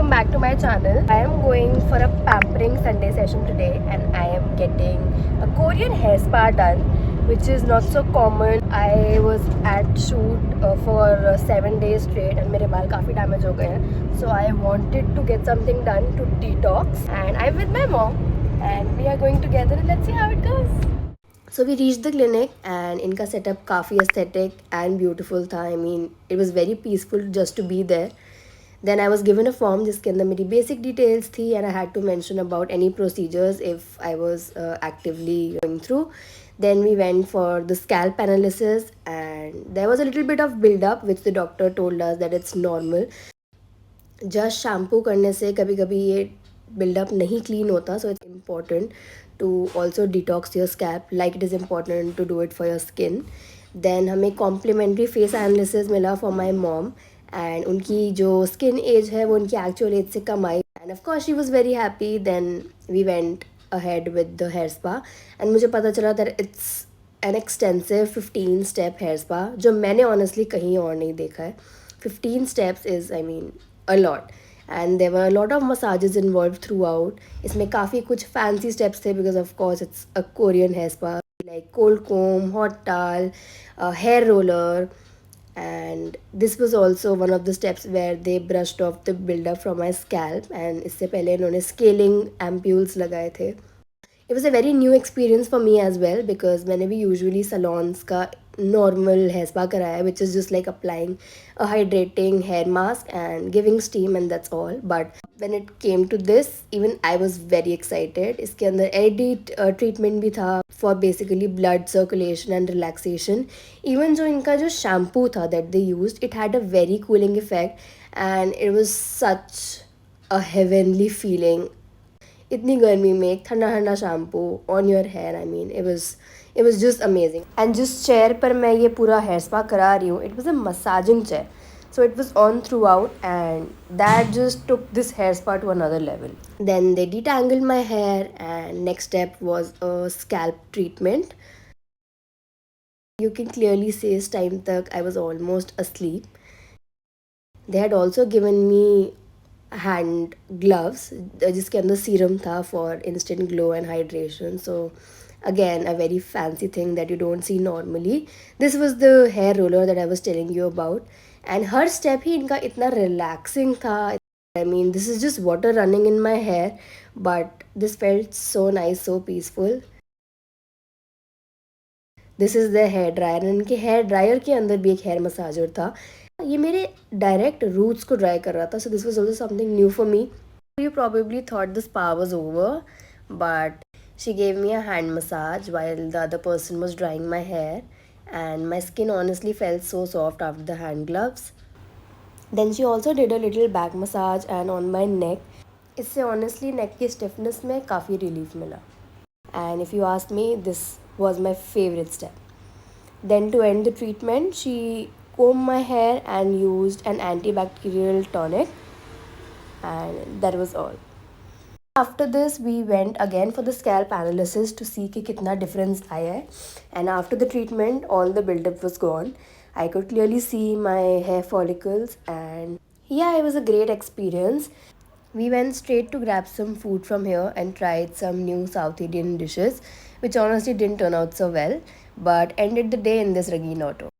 welcome back to my channel. I am going for a pampering Sunday session today and I am getting a Korean hair spa done, which is not so common. I was at shoot for 7 days straight and मेरे बाल काफ़ी damage हो गए हैं. So I wanted to get something done to detox and I'm with my mom and we are going together and let's see how it goes. So we reached the clinic and इनका setup काफ़ी aesthetic and beautiful था. I mean, it was very peaceful just to be there. Then I was given a form जिसके अंदर मेरी basic details थी and I had to mention about any procedures if I was actively going through. Then we went for the scalp analysis and there was a little bit of build up which the doctor told us that it's normal. Just shampoo करने से कभी कभी ये build-up नहीं clean होता, so it's important to also detox your scalp like it is important to do it for your skin. Then हमें complimentary face analysis मिला for my mom and उनकी जो skin age है वो उनकी actual age से कम आई and of course she was very happy. Then we went ahead with the hair spa and मुझे पता चला that it's an extensive 15 step hair spa जो मैंने honestly कहीं और नहीं देखा है. 15 steps is I mean a lot. And there were a lot of massages involved throughout. इसमें काफ़ी कुछ fancy steps थे because of course it's a Korean hair spa like cold comb, hot towel, hair roller, and this was also one of the steps where they brushed off the buildup from my scalp and इससे पहले इन्होंने scaling ampules लगाए थे. It was a very new experience for me as well because मैंने भी usually salons का normal hair spa कराया which is just like applying a hydrating hair mask and giving steam and that's all. But when it came to this, even I was very excited. इसके अंदर edit treatment भी था for basically blood circulation and relaxation. Even जो इनका जो shampoo था that they used, it had a very cooling effect and it was such a heavenly feeling. इतनी गर्मी में एक ठंडा ठंडा shampoo on your hair. I mean it was just amazing. And जिस चेयर पर मैं ये पूरा हेयर स्पा करा रही हूँ, it was a massaging chair, so it was on throughout and that just took this hair spa to another level. Then they detangled my hair and next step was a scalp treatment. You can clearly see इस time तक I was almost asleep. They had also given me hand gloves जिसके अंदर serum था for instant glow and hydration. So again a very fancy thing that you don't see normally. This was the hair roller that I was telling you about and हर step ही इनका इतना relaxing था. I mean this is just water running in my hair but this felt so nice, so peaceful. This is the hair dryer. इनके hair dryer के अंदर भी एक हेयर मसाजर था. ये मेरे डायरेक्ट रूट्स को ड्राई कर रहा था. So this was also something new for me. You probably thought the spa was over, but she gave me a hand massage while the other person was drying my hair and my skin honestly felt so soft after the hand gloves. Then she also did a little back massage and on my neck. इससे honestly neck की stiffness में काफ़ी relief मिला. And if you ask me, this was my favorite step. Then to end the treatment, she combed my hair and used an antibacterial tonic and that was all. After this we went again for the scalp analysis to see कि कितना difference आया है. And after the treatment all the buildup was gone. I could clearly see my hair follicles and yeah, it was a great experience. We went straight to grab some food from here and tried some new South Indian dishes which honestly didn't turn out so well but ended the day in this Ragin auto.